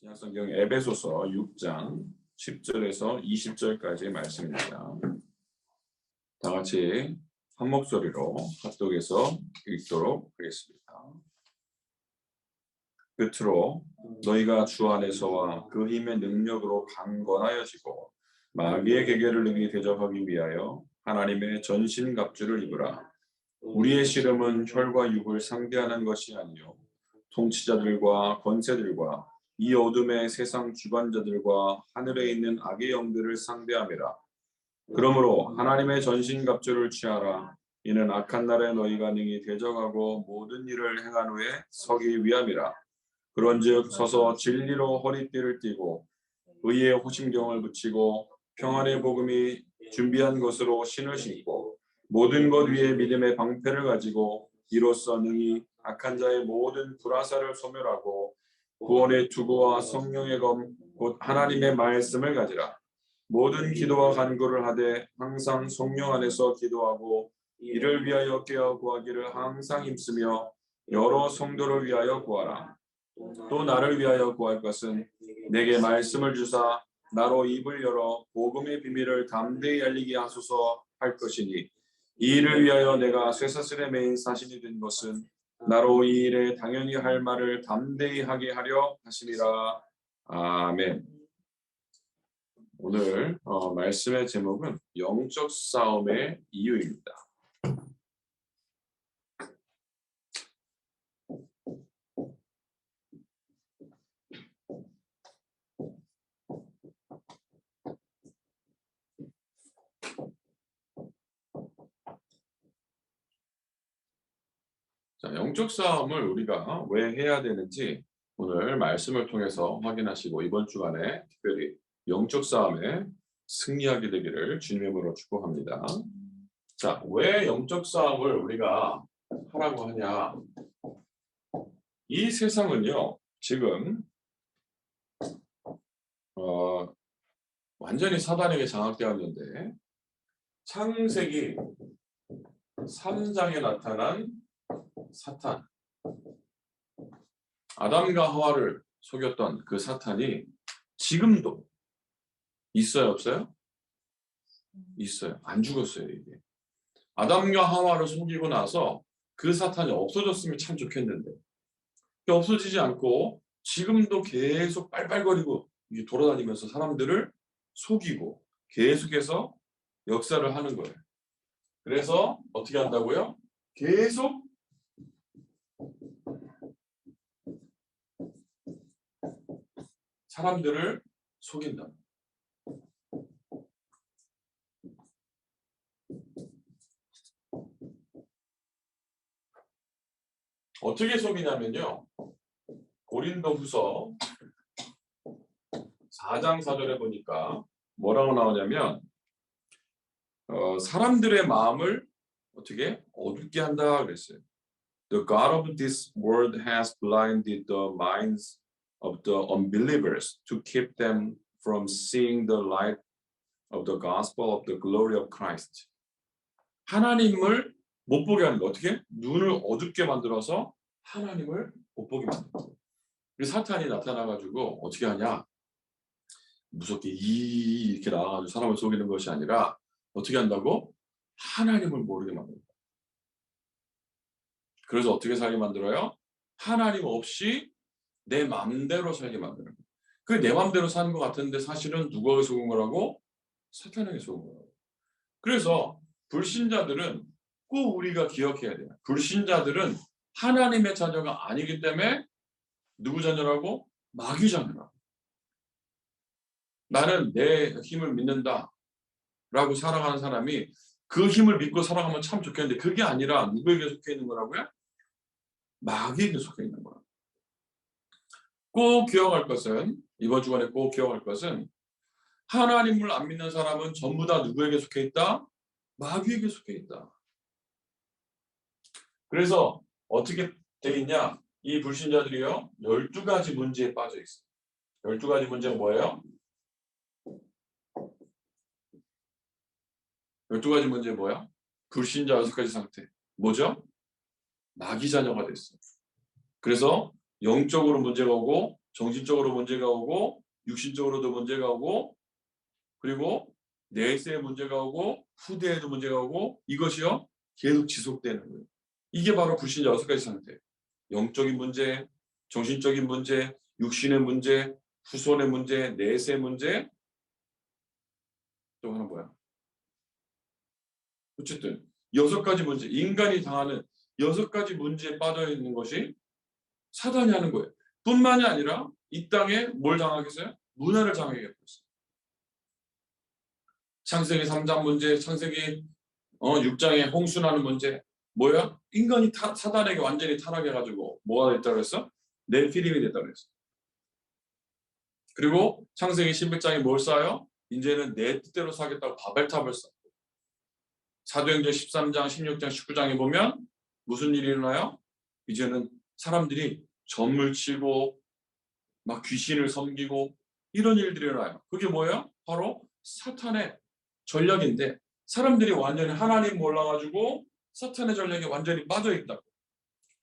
신약성경 에베소서 6장 10절에서 20절까지의 말씀입니다. 다 같이 한 목소리로 합독해서 읽도록 하겠습니다. 끝으로 너희가 주 안에서와 그 힘의 능력으로 강건하여지고 마귀의 계계를 능히 대적하기 위하여 하나님의 전신갑주를 입으라. 우리의 씨름은 혈과 육을 상대하는 것이 아니요 통치자들과 권세들과 이 어둠의 세상 주관자들과 하늘에 있는 악의 영들을 상대함이라. 그러므로 하나님의 전신갑주를 취하라. 이는 악한 날에 너희가 능히 대적하고 모든 일을 행한 후에 서기 위함이라. 그런즉 서서 진리로 허리띠를 띠고 의의 호심경을 붙이고 평안의 복음이 준비한 것으로 신을 신고 모든 것 위에 믿음의 방패를 가지고 이로써 능히 악한 자의 모든 불화살을 소멸하고 구원의 투구와 성령의 검 곧 하나님의 말씀을 가지라. 모든 기도와 간구를 하되 항상 성령 안에서 기도하고 이를 위하여 깨어 구하기를 항상 힘쓰며 여러 성도를 위하여 구하라. 또 나를 위하여 구할 것은 내게 말씀을 주사 나로 입을 열어 복음의 비밀을 담대히 알리게 하소서 할 것이니 이 일을 위하여 내가 쇠사슬에 매인 사신이 된 것은 나로 이 일에 당연히 할 말을 담대히 하게 하려 하심이라. 아멘. 오늘 말씀의 제목은 영적 싸움의 이유입니다. 자, 영적 싸움을 우리가 왜 해야 되는지 오늘 말씀을 통해서 확인하시고 이번 주간에 특별히 영적 싸움에 승리하게 되기를 주님의 이름으로 축복합니다. 자, 왜 영적 싸움을 우리가 하라고 하냐? 이 세상은요, 지금 완전히 사단에게 장악되었는데 창세기 3장에 나타난 사탄, 아담과 하와를 속였던 그 사탄이 지금도 있어요, 없어요? 있어요. 안 죽었어요, 이게. 아담과 하와를 속이고 나서 그 사탄이 없어졌으면 참 좋겠는데 없어지지 않고 지금도 계속 빨빨거리고 돌아다니면서 사람들을 속이고 계속해서 역사를 하는 거예요. 그래서 어떻게 한다고요? 계속 사람들을 속인다. 어떻게 속이냐면요. 고린도후서 4장 4절에 보니까 뭐라고 나오냐면 사람들의 마음을 어떻게 어둡게 한다 그랬어요. The God of this world has blinded the minds of the unbelievers to keep them from seeing the light of the gospel of the glory of Christ. 하나님을 못 보게 하는 거 어떻게? 눈을 어둡게 만들어서 하나님을 못 보게 만드는 거예요. 사탄이 나타나가지고 어떻게 하냐? 무섭게 이렇게 나와가지고 사람을 속이는 것이 아니라 어떻게 한다고? 하나님을 모르게 만든다. 그래서 어떻게 살게 만들어요? 하나님 없이 내 맘대로 살게 만드는 거예요. 그 내 맘대로 사는 것 같은데 사실은 누구에게 속은 거라고? 사탄에게 속은 거라고. 그래서 불신자들은 꼭 우리가 기억해야 돼요. 불신자들은 하나님의 자녀가 아니기 때문에 누구 자녀라고? 마귀 자녀라고. 나는 내 힘을 믿는다 라고 살아가는 사람이 그 힘을 믿고 살아가면 참 좋겠는데 그게 아니라 누구에게 속해 있는 거라고요? 마귀에게 속해 있는 거야. 꼭 기억할 것은 이번 주간에 꼭 기억할 것은 하나님을 안 믿는 사람은 전부 다 누구에게 속해 있다? 마귀에게 속해 있다. 그래서 어떻게 돼 있냐? 이 불신자들이요 12가지 문제에 빠져 있어요. 12가지 문제가 뭐예요? 12가지 문제 뭐야? 불신자 6가지 상태. 뭐죠? 마귀 자녀가 됐어요. 그래서 영적으로 문제가 오고 정신적으로 문제가 오고 육신적으로도 문제가 오고 그리고 내세에 문제가 오고 후대에도 문제가 오고 이것이요 계속 지속되는 거예요. 이게 바로 불신자 6가지 상태. 영적인 문제, 정신적인 문제, 육신의 문제, 후손의 문제, 내세 문제, 또 하나 뭐야? 어쨌든 6가지 문제, 인간이 당하는 6가지 문제에 빠져 있는 것이 사단이 하는 거예요. 뿐만이 아니라 이 땅에 뭘 당하겠어요? 문화를 당하게 했어요. 창세기 3장 문제, 창세기 6장에 홍수나는 문제. 뭐야? 인간이 사단에게 완전히 타락해가지고 뭐가 됐다고 했어? 네피림이 됐다고 했어. 그리고 창세기 11장에 뭘 쌓아요? 이제는 내 뜻대로 사겠다고 바벨탑을 쌓고 사도행전 13장, 16장, 19장에 보면 무슨 일이 일어나요? 이제는 사람들이 점을 치고 막 귀신을 섬기고 이런 일들이 일어나요. 그게 뭐예요? 바로 사탄의 전략인데 사람들이 완전히 하나님 몰라가지고 사탄의 전략에 완전히 빠져있다.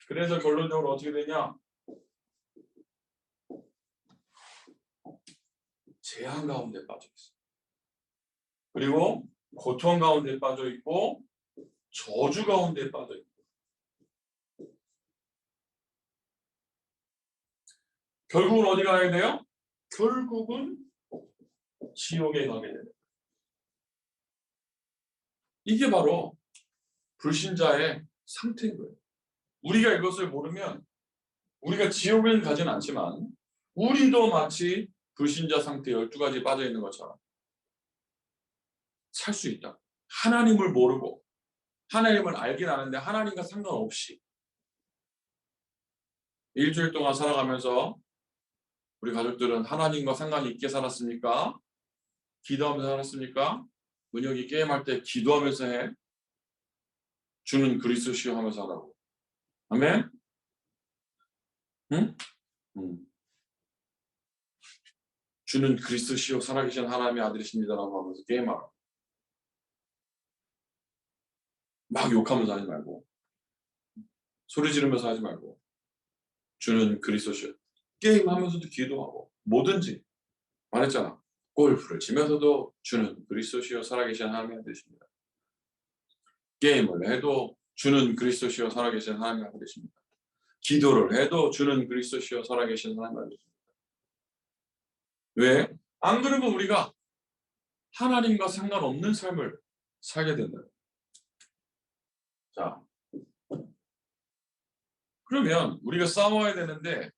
그래서 결론적으로 어떻게 되냐? 재앙 가운데 빠져있어. 그리고 고통 가운데 빠져있고 저주 가운데 빠져있고 결국은 어디 가야 돼요? 결국은 지옥에 가게 돼요. 이게 바로 불신자의 상태인 거예요. 우리가 이것을 모르면 우리가 지옥에는 가지는 않지만 우리도 마치 불신자 상태 12가지 빠져 있는 것처럼 살 수 있다. 하나님을 모르고 하나님을 알긴 아는데 하나님과 상관없이 일주일 동안 살아가면서 우리 가족들은 하나님과 상관이 있게 살았습니까? 기도하면서 살았습니까? 은혁이 게임할 때 기도하면서 해. 주는 그리스도시요 하면서 하라고. 아멘? 응? 주는 그리스도시요 살아계신 하나님의 아들이십니다라고 하면서 게임하라고. 막 욕하면서 하지 말고 소리 지르면서 하지 말고 주는 그리스도시요. 게임하면서도 기도하고 뭐든지 말했잖아. 골프를 치면서도 주는 그리스도시요 살아계신 하나님의 아들이십니다. 게임을 해도 주는 그리스도시요 살아계신 하나님의 아들이십니다. 기도를 해도 주는 그리스도시요 살아계신 하나님의 아들이십니다. 왜? 안 그러면 우리가 하나님과 상관없는 삶을 살게 된다. 자, 그러면 우리가 싸워야 되는데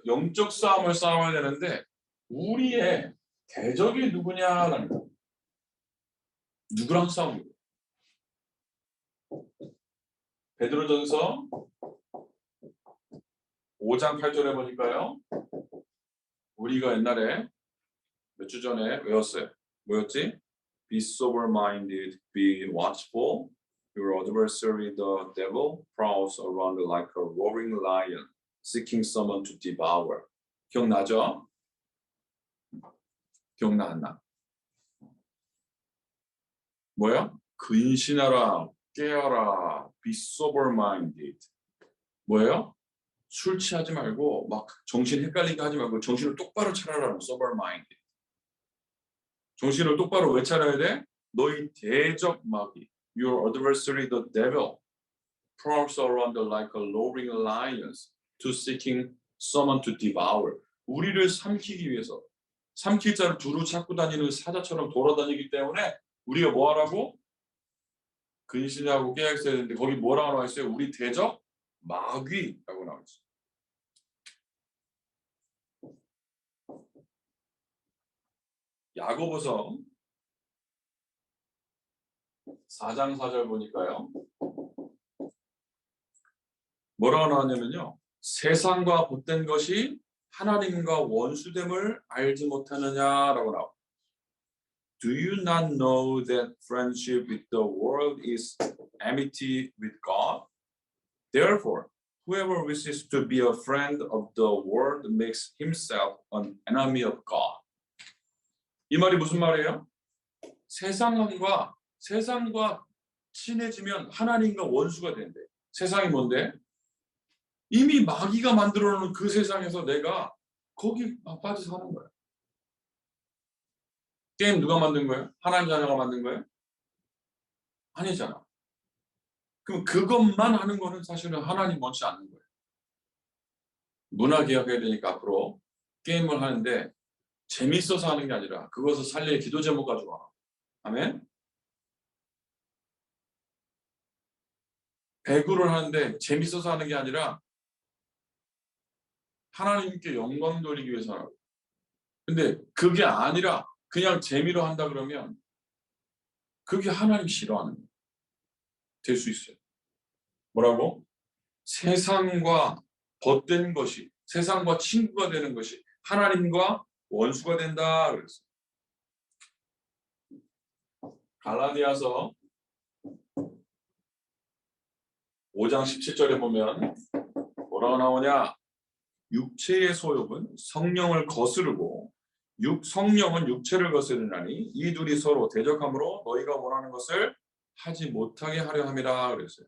영적 싸움을 싸워야 되는데 우리의 대적이 누구냐라는 거. 누구랑 싸우는 거예요? 베드로전서 5장 8절에 보니까요. 우리가 옛날에 몇 주 전에 외웠어요. 뭐였지? Be sober-minded, be watchful. Your adversary, the devil, prowls around like a roaring lion, seeking someone to devour. 기억나죠? 기억나 안 나? 뭐야? 근신하라, 깨어라, be sober-minded. 뭐예요? 술 취하지 말고 막 정신 헷갈리게 하지 말고 정신을 똑바로 차려라. sober-minded. 정신을 똑바로 왜 차려야 돼? 너희 대적 마귀, your adversary, the devil, prowls around like a roaring lion, to seeking someone to devour. 우리를 삼키기 위해서 삼킬 자를 두루 찾고 다니는 사자처럼 돌아다니기 때문에 우리가 뭐 하라고? 근신하고 깨어 있어야 되는데 거기 뭐라고 나와 있어요? 우리 대적 마귀라고 나와 있어요. 야고보서 4장 4절 보니까요. 뭐라고 나왔냐면요. 세상과 못된 것이 하나님과 원수됨을 알지 못하느냐라고 나와요. Do you not know that friendship with the world is enmity with God? Therefore, whoever wishes to be a friend of the world makes himself an enemy of God. 이 말이 무슨 말이에요? 세상과 친해지면 하나님과 원수가 된대. 세상이 뭔데? 이미 마귀가 만들어 놓은 그 세상에서 내가 거기 빠져서 하는 거예요. 게임 누가 만든 거예요? 하나님 자녀가 만든 거예요? 아니잖아. 그럼 그것만 하는 거는 사실은 하나님 원치 않는 거예요. 문화 개혁해야 되니까 앞으로 게임을 하는데 재밌어서 하는 게 아니라 그것을 살릴 기도 제목 가지고 와. 아멘? 배구를 하는데 재밌어서 하는 게 아니라 하나님께 영광 돌리기 위해서 하라고. 근데 그게 아니라 그냥 재미로 한다 그러면 그게 하나님 싫어하는 거예요. 될 수 있어요. 뭐라고? 세상과 벗된 것이, 세상과 친구가 되는 것이 하나님과 원수가 된다 그랬어요. 갈라디아서 5장 17절에 보면 뭐라고 나오냐? 육체의 소욕은 성령을 거스르고 성령은 육체를 거스르나니 이 둘이 서로 대적함으로 너희가 원하는 것을 하지 못하게 하려 함이라 그랬어요.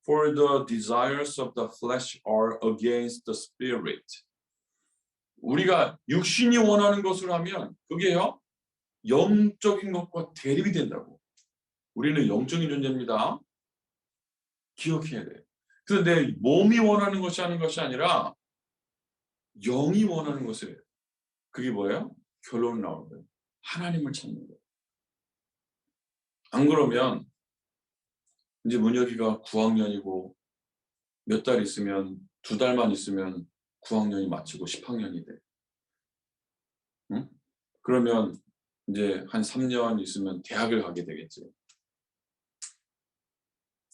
For the desires of the flesh are against the spirit. 우리가 육신이 원하는 것을 하면 그게요 영적인 것과 대립이 된다고. 우리는 영적인 존재입니다. 기억해야 돼요. 그래서 내 몸이 원하는 것이 하는 것이 아니라 영이 원하는 것을 해요. 그게 뭐예요? 결론 나오는 거예요. 하나님을 찾는 거예요. 안 그러면 이제 문혁이가 9학년이고 몇 달 있으면 2달만 있으면 9학년이 마치고 10학년이 돼. 응? 그러면 이제 한 3년 있으면 대학을 가게 되겠지.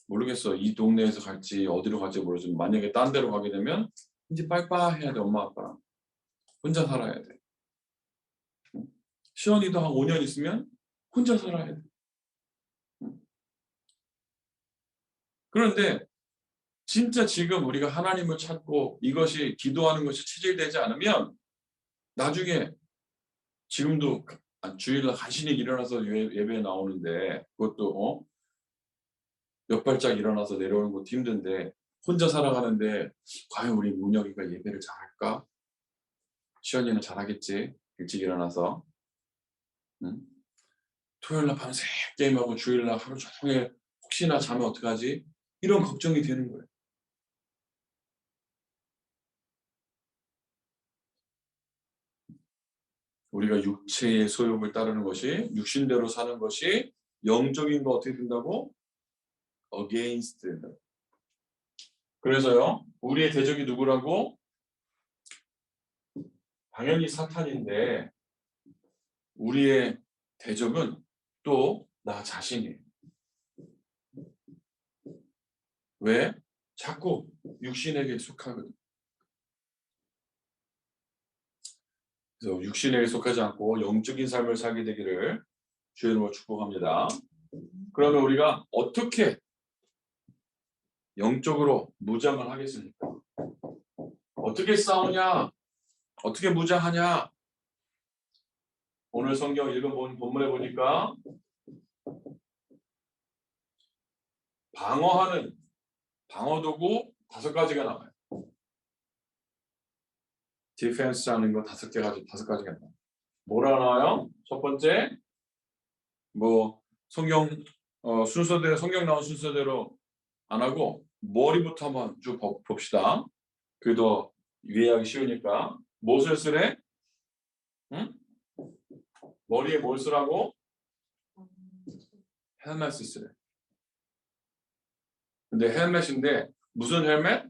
모르겠어. 이 동네에서 갈지 어디로 갈지 모르지만 만약에 딴 데로 가게 되면 이제 빠이빠이 해야 돼. 엄마 아빠랑. 혼자 살아야 돼. 시원이도 한 5년 있으면 혼자 살아야 돼. 그런데 진짜 지금 우리가 하나님을 찾고 이것이 기도하는 것이 체질되지 않으면 나중에 지금도 주일날 간신히 일어나서 예배에 나오는데 그것도 몇 발짝 일어나서 내려오는 것도 힘든데 혼자 살아가는데 과연 우리 문혁이가 예배를 잘할까? 시연이는 잘하겠지. 일찍 일어나서. 응? 토요일날 밤새 게임하고 주일날 하루 종일 혹시나 자면 어떡하지? 이런 걱정이 되는 거예요. 우리가 육체의 소욕을 따르는 것이 육신대로 사는 것이 영적인 거 어떻게 된다고? against 된다. 그래서요. 우리의 대적이 누구라고? 당연히 사탄인데 우리의 대적은 또 나 자신이에요. 왜? 자꾸 육신에게 속하거든. 그래서 육신에게 속하지 않고 영적인 삶을 살게 되기를 주의 이름으로 축복합니다. 그러면 우리가 어떻게 영적으로 무장을 하겠습니까? 어떻게 싸우냐? 어떻게 무장하냐? 오늘 성경 읽은 본문에 보니까 방어하는 방어도구 5가지가 나와요. 디펜스 하는 거 5가지가 나와요. 뭐라 나와요? 첫 번째, 뭐 성경 순서대로 성경 나온 순서대로 안 하고 머리부터 한번 쭉 봅시다. 그게 더 이해하기 쉬우니까. 무엇을 쓰래? 응? 머리에 뭘 쓰라고? 헬멧을 쓰래. 근데 헬멧인데 무슨 헬멧?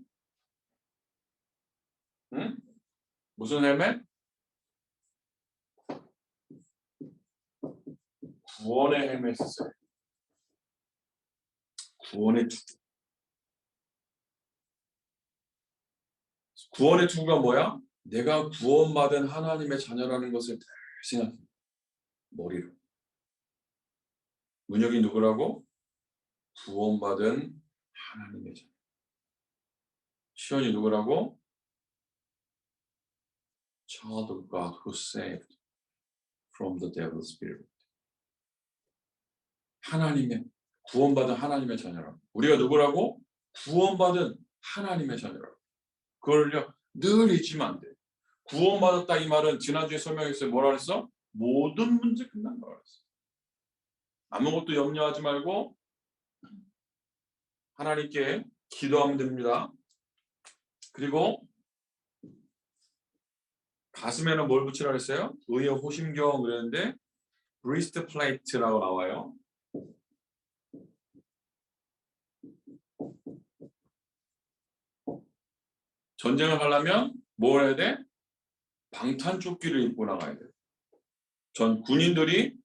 응? 무슨 헬멧? 구원의 헬멧을 써요. 구원의 투구. 구원의 투구가 뭐야? 내가 구원받은 하나님의 자녀라는 것을 생각해. 머리로. 문혁이 누구라고? 구원받은 하나님의 자녀. 시온이 누구라고? Child of God who saved from the devil's spirit. 하나님의 구원받은 하나님의 자녀라고. 우리가 누구라고? 구원받은 하나님의 자녀라고. 그걸요 늘 잊으면 안 돼. 구원받았다 이 말은 지난주에 설명했어요. 뭐라 그랬어? 모든 문제 끝난 거라 그랬어. 아무것도 염려하지 말고 하나님께 기도하면 됩니다. 그리고 가슴에는 뭘 붙이라고 했어요? 의의 호심경 그랬는데 브리스트 플레이트라고 나와요. 전쟁을 하려면 뭘 해야 돼? 방탄조끼를 입고 나가야 돼. 전 군인들이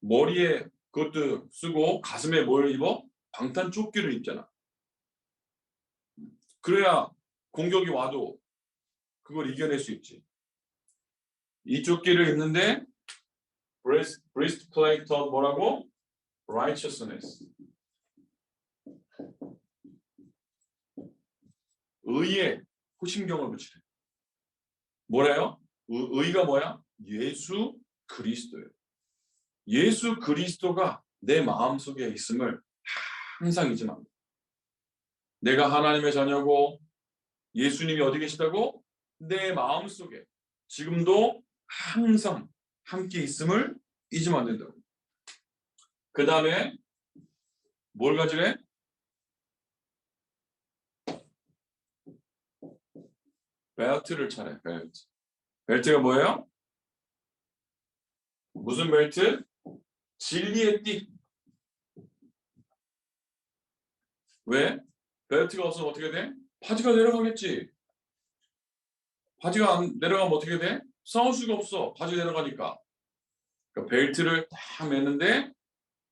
머리에 그것도 쓰고 가슴에 뭘 입어? 방탄조끼를 입잖아. 그래야 공격이 와도 그걸 이겨낼 수 있지. 이 조끼를 입는데 breastplate of 뭐라고? righteousness. 의의 호심경을 붙이래. 뭐래요? 의가 뭐야? 예수 그리스도예요. 예수 그리스도가 내 마음속에 있음을 항상 잊지 마. 내가 하나님의 자녀고 예수님이 어디 계시다고? 내 마음속에 지금도 항상 함께 있음을 잊으면 안 된다고. 그 다음에 뭘 가지래? 벨트를 차래. 벨트. 벨트가 뭐예요? 무슨 벨트? 진리의 띠. 왜? 벨트가 없으면 어떻게 돼? 바지가 내려가겠지. 바지가 안 내려가면 어떻게 돼? 싸울 수가 없어. 바지 내려가니까. 그러니까 벨트를 딱 매는데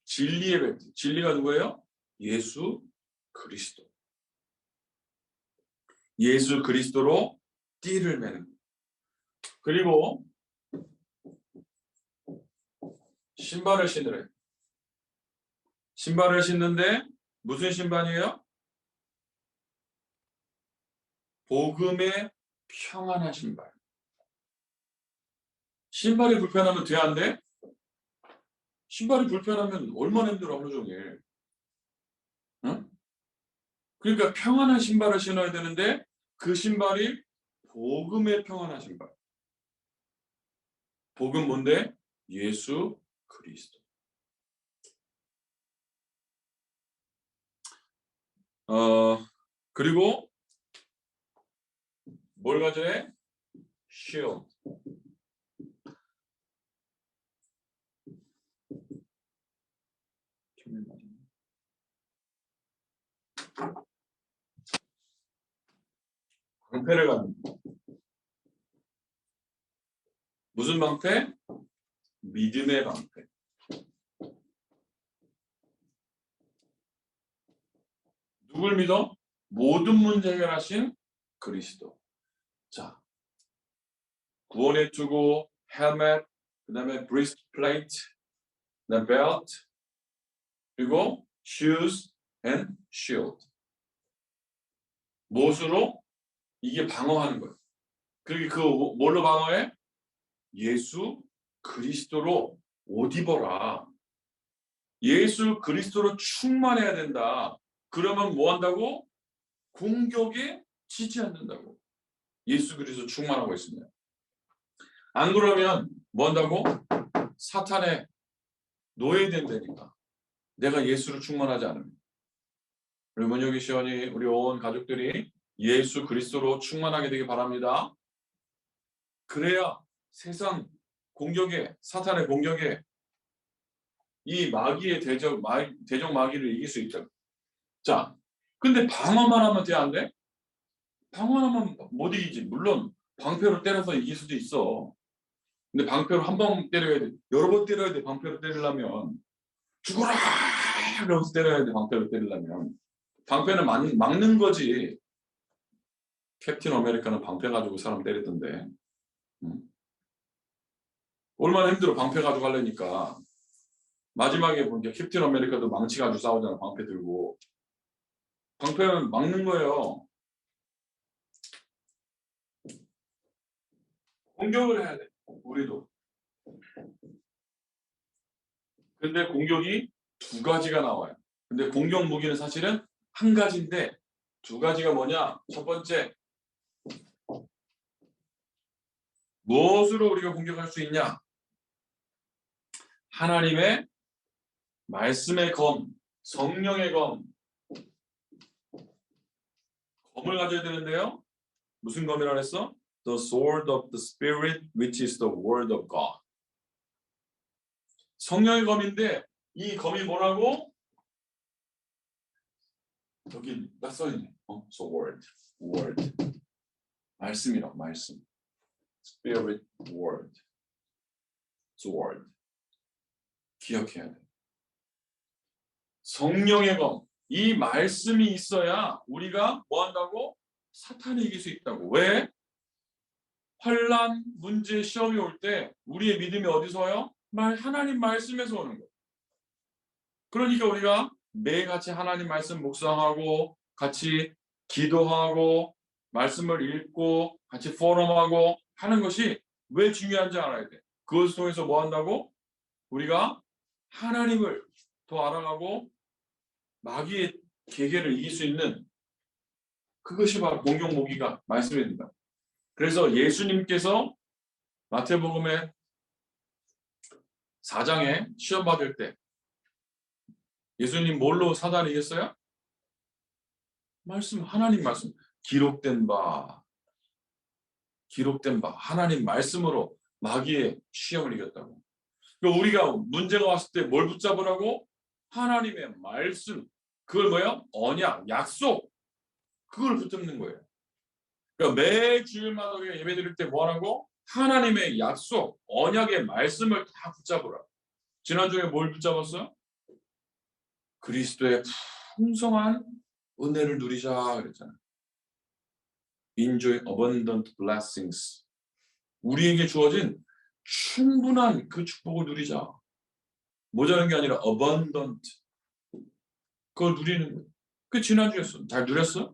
진리의 벨트. 진리가 누구예요? 예수 그리스도. 예수 그리스도로 띠를 매는 거예요. 그리고 신발을 신으래. 신발을 신는데 무슨 신발이에요? 복음의 평안한 신발. 신발이 불편하면 돼, 안 돼? 신발이 불편하면 얼마나 힘들어, 하루 종일. 응? 그러니까 평안한 신발을 신어야 되는데 그 신발이 복음의 평안한 신발. 복음 뭔데? 예수 그리스도. 그리고 뭘 가져야 해? shield. 방패를 갖는 거. 무슨 방패? 믿음의 방패. 누굴 믿어? 모든 문제 해결하신 그리스도. 자, 구원의 투구, 헬멧, 그 다음에 브리스트플레이트, 그 다음에 벨트, 그리고 shoes and shield. 무엇으로? 이게 방어하는 거예요. 그리고 그 뭘로 방어해? 예수 그리스도로 옷 입어라. 예수 그리스도로 충만해야 된다. 그러면 뭐 한다고? 공격에 지지 않는다고. 예수 그리스도 충만하고 있습니다. 안 그러면 뭐 한다고? 사탄의 노예된다니까. 내가 예수를 충만하지 않으면. 우리 문혁이 시원이 우리 온 가족들이 예수 그리스도로 충만하게 되기 바랍니다. 그래야 세상 공격에 사탄의 공격에 이 마귀의 대적 마귀를 이길 수 있다. 자, 근데 방어만 하면 돼, 안 돼? 방어하면 못 이기지. 물론 방패로 때려서 이길 수도 있어. 근데 방패로 한 번 때려야 돼. 여러 번 때려야 돼. 방패로 때리려면 죽어라! 이러면서 때려야 돼. 방패로 때리려면. 방패는 막는 거지. 캡틴 아메리카는 방패 가지고 사람 때리던데. 얼마나 힘들어. 방패 가지고 하려니까. 마지막에 보니까 캡틴 아메리카도 망치 가지고 싸우잖아. 방패 들고. 방패는 막는 거예요. 공격을 해야 돼. 우리도. 근데 공격이 두 가지가 나와요. 근데 공격 무기는 사실은 한 가지인데 2 가지가 뭐냐? 첫 번째, 무엇으로 우리가 공격할 수 있냐? 하나님의 말씀의 검, 성령의 검을 가져야 되는데요. 무슨 검이라 그랬어? The sword of the Spirit, which is the word of God. 성령의 검인데 이 검이 뭐라고? 여기 딱 써있네. sword, word. 말씀이라고, 말씀. Spirit, word, sword. 기억해야 돼. 성령의 검. 이 말씀이 있어야 우리가 뭐 한다고? 사탄을 이길 수 있다고. 왜? 환난, 문제, 시험이 올 때 우리의 믿음이 어디서 와요? 하나님 말씀에서 오는 거예요. 그러니까 우리가 매일같이 하나님 말씀 묵상하고 같이 기도하고 말씀을 읽고 같이 포럼하고 하는 것이 왜 중요한지 알아야 돼. 그것을 통해서 뭐 한다고? 우리가 하나님을 더 알아가고 마귀의 계계를 이길 수 있는 그것이 바로 공경모기가 말씀입니다. 그래서 예수님께서 마태복음의 4장에 시험 받을 때 예수님 뭘로 사단을 이겼어요? 말씀, 하나님 말씀. 기록된 바 하나님 말씀으로 마귀의 시험을 이겼다고. 그러니까 우리가 문제가 왔을 때 뭘 붙잡으라고? 하나님의 말씀. 그걸 뭐야? 언약, 약속. 그걸 붙잡는 거예요. 그러니까 매 주일마다 우리가 예배 드릴 때 뭐 하라고? 하나님의 약속, 언약의 말씀을 다 붙잡으라. 지난주에 뭘 붙잡았어? 그리스도의 풍성한 은혜를 누리자 그랬잖아요. Enjoy abundant blessings. 우리에게 주어진 충분한 그 축복을 누리자. 모자란 게 아니라 abundant. 그걸 누리는 거예요. 그 지난주였어. 잘 누렸어?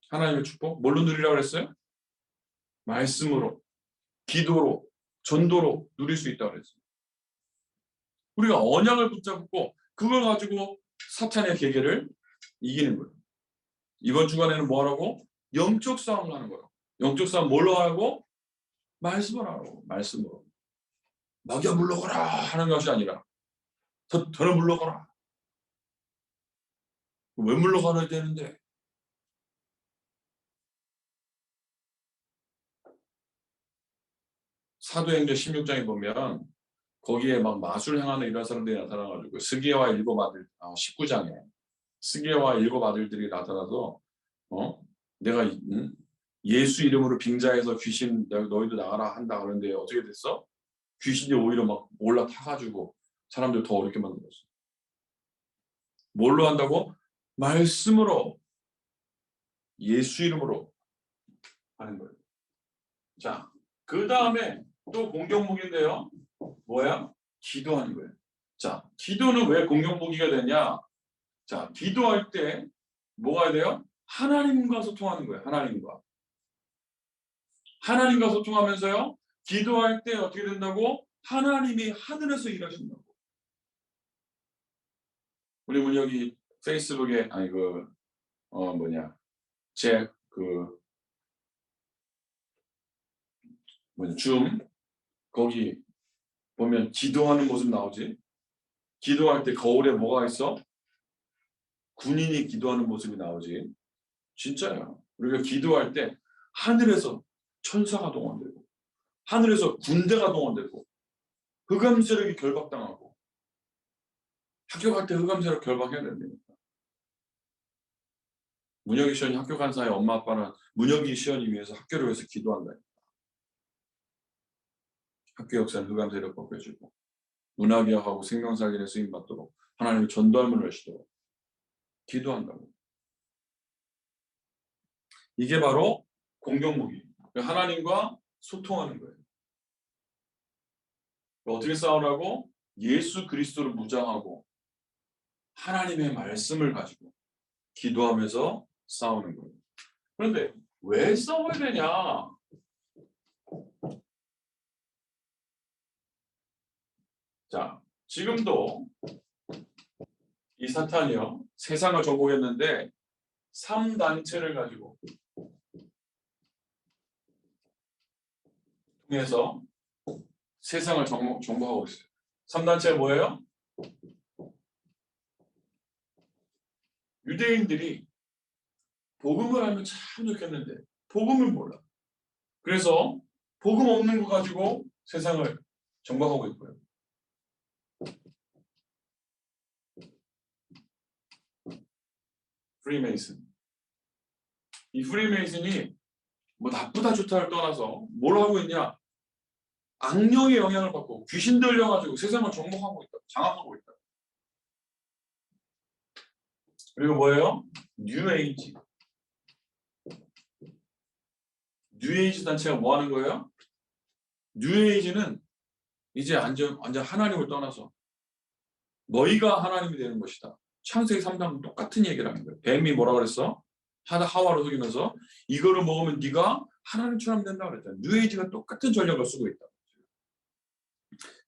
하나님의 축복? 뭘로 누리라고 그랬어요? 말씀으로, 기도로, 전도로 누릴 수 있다고 그랬어요. 우리가 언약을 붙잡고 그걸 가지고 사탄의 계계를 이기는 거예요. 이번 주간에는 뭐 하라고? 영적 싸움을 하는 거예요. 영적 싸움 뭘로 하라고? 말씀을 하라고. 말씀으로. 마귀야 물러가라 하는 것이 아니라 더는 물러가라. 왜 물러가야 되는데? 사도행전 16장에 보면 거기에 막 마술 행하는 이런 사람들이 나타나가지고 스게와 일곱 아들 19장에 스게와 일곱 아들들이 나타나서 내가 예수 이름으로 빙자해서 귀신 너희도 나가라 한다 그러는데 어떻게 됐어? 귀신이 오히려 막 올라타가지고 사람들 더 어렵게 만들었어. 뭘로 한다고? 말씀으로 예수 이름으로 하는 거예요. 자, 그 다음에 또 공격무기인데요. 뭐야? 기도하는 거예요. 자, 기도는 왜 공격무기가 되냐? 자, 기도할 때 뭐가 돼요? 하나님과 소통하는 거예요. 하나님과 소통하면서요. 기도할 때 어떻게 된다고? 하나님이 하늘에서 일하신다고. 우리 문혁이 페이스북에 줌 거기 보면 기도하는 모습 나오지. 기도할 때 거울에 뭐가 있어? 군인이 기도하는 모습이 나오지. 진짜야. 우리가 기도할 때 하늘에서 천사가 동원되고 하늘에서 군대가 동원되고 흑암 세력이 결박당하고 학교 갈 때 흑암 세력 결박해야 된다니까. 문혁이 시연이 학교 간 사이 엄마 아빠는 문혁이 시연이 위해서 학교를 위해서 기도한다니까. 학교 역사는 흑암 세력 벗겨주고 문화개혁하고 생명살리에 쓰임받도록 하나님의 전도함을 하시도록 기도한다고. 이게 바로 공격무기. 하나님과 소통하는 거예요. 어떻게 싸우라고? 예수 그리스도를 무장하고 하나님의 말씀을 가지고 기도하면서 싸우는 거예요. 그런데 왜 싸워야 되냐? 자, 지금도 이 사탄이요. 세상을 정복했는데 3단체를 가지고 통해서 세상을 정복하고 있어요. 3단체가 뭐예요? 유대인들이 복음을 알면 참 좋겠는데 복음을 몰라. 그래서 복음 없는 거 가지고 세상을 정복하고 있고요. 프리메이슨. 이 프리메이슨이 뭐 나쁘다 좋다를 떠나서 뭘 하고 있냐? 악령의 영향을 받고 귀신 들려가지고 세상을 정복하고 있다. 장악하고 있다. 그리고 뭐예요? 뉴에이지. 뉴에이지 단체가 뭐 하는 거예요? 뉴에이지는 이제 완전 하나님을 떠나서 너희가 하나님이 되는 것이다. 창세기 3장 똑같은 얘기를 하는 거예요. 뱀이 뭐라 그랬어? 하와를 속이면서 이거를 먹으면 네가 하나님처럼 된다 그랬잖아. 뉴에이지가 똑같은 전략을 쓰고 있다.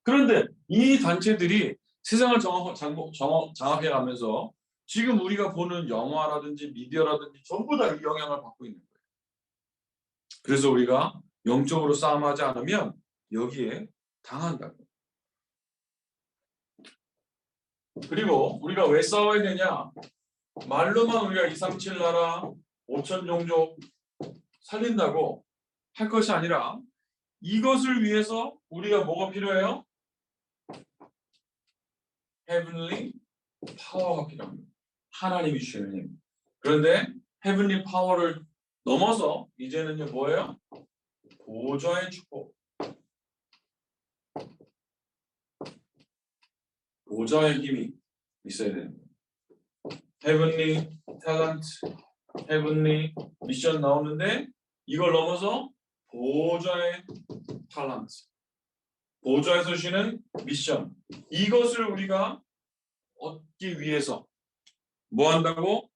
그런데 이 단체들이 세상을 장악해 가면서 지금 우리가 보는 영화라든지 미디어라든지 전부 다 이 영향을 받고 있는 거예요. 그래서 우리가 영적으로 싸움하지 않으면 여기에 당한다고. 그리고 우리가 왜 싸워야 되냐? 말로만 우리가 237 나라 5천 종족 살린다고 할 것이 아니라 이것을 위해서 우리가 뭐가 필요해요? 헤븐리 파워가 필요합니다. 하나님이 주시는 힘. 그런데 헤븐리 파워를 넘어서 이제는요 뭐예요? 보좌의 축복. 보좌의 힘이 있어야 됩니다. 헤븐리 탤런트, 헤븐리 미션 나오는데 이걸 넘어서 보좌의 탤런트, 보좌에서 주시는 미션, 이것을 우리가 얻기 위해서 뭐 한다고?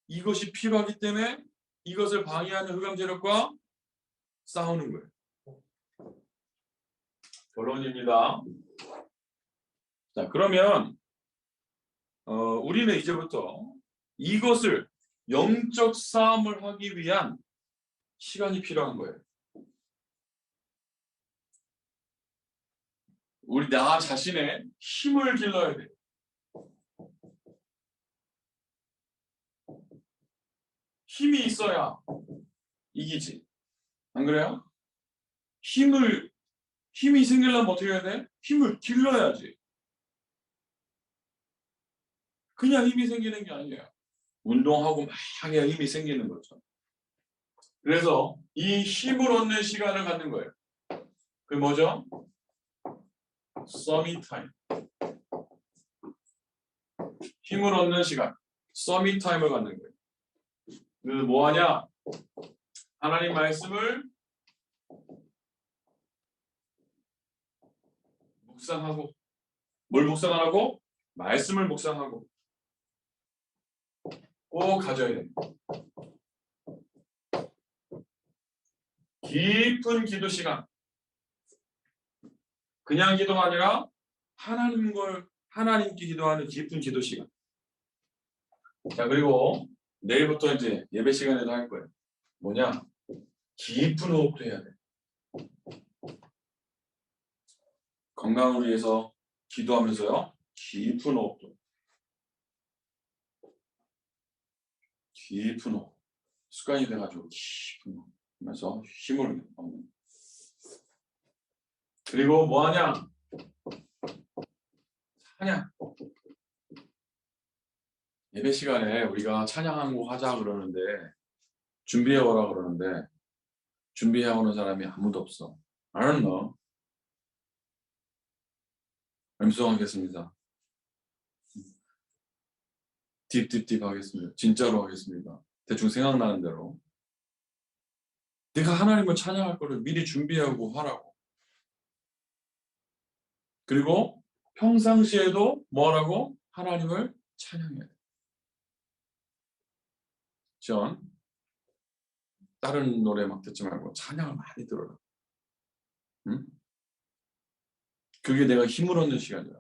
이것이 필요하기 때문에 이것을 방해하는 흑암 세력과 싸우는 거예요. 결론입니다. 자, 그러면 우리는 이제부터 이것을 영적 싸움을 하기 위한 시간이 필요한 거예요. 우리 나 자신의 힘을 길러야 돼. 힘이 있어야 이기지. 안 그래요? 힘이 생기려면 어떻게 해야 돼? 힘을 길러야지. 그냥 힘이 생기는 게 아니에요. 운동하고 막 해야 힘이 생기는 거죠. 그래서 이 힘을 얻는 시간을 갖는 거예요. 그게 뭐죠? 서밋 타임. 힘을 얻는 시간. 서밋 타임을 갖는 거예요. 그 뭐하냐? 하나님 말씀을 묵상하고. 뭘 묵상하라고? 말씀을 묵상하고. 꼭 가져야 됩니다. 깊은 기도 시간. 그냥 기도가 아니라 하나님께 기도하는 깊은 기도 시간. 자, 그리고 내일부터 이제 예배 시간에도 할 거예요. 뭐냐? 깊은 호흡도 해야 돼. 건강을 위해서 기도하면서요. 깊은 호흡도. 깊은 호흡. 습관이 돼가지고 깊은 호흡 하면서 힘을 얻는. 그리고 뭐하냐? 찬양. 예배 시간에 우리가 찬양 한 곡 하자 그러는데 준비해 오라 그러는데 준비해 오는 사람이 아무도 없어. I don't know. 음성하겠습니다. 딥 하겠습니다. 진짜로 하겠습니다. 대충 생각나는 대로. 내가 하나님을 찬양할 거를 미리 준비하고 하라고. 그리고 평상시에도 뭐하라고? 하나님을 찬양해야 돼. 전 다른 노래 막 듣지 말고 찬양을 많이 들어라. 응? 그게 내가 힘을 얻는 시간이야.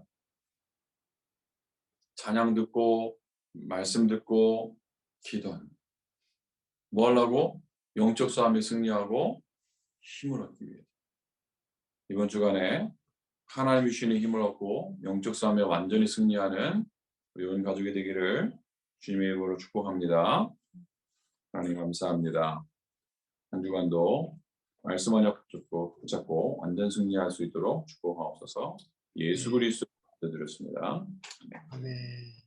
찬양 듣고 말씀 듣고 기도하는. 뭐 하려고? 영적 싸움에 승리하고 힘을 얻기 위해 이번 주간에 하나님이 주시는 힘을 얻고 영적 싸움에 완전히 승리하는 우리 온 가족이 되기를 주님의 이름으로 축복합니다. 하나님 감사합니다. 한 주간도 말씀 언약 붙잡고 완전 승리할 수 있도록 축복하옵소서. 예수 그리스도 드렸습니다. 아멘.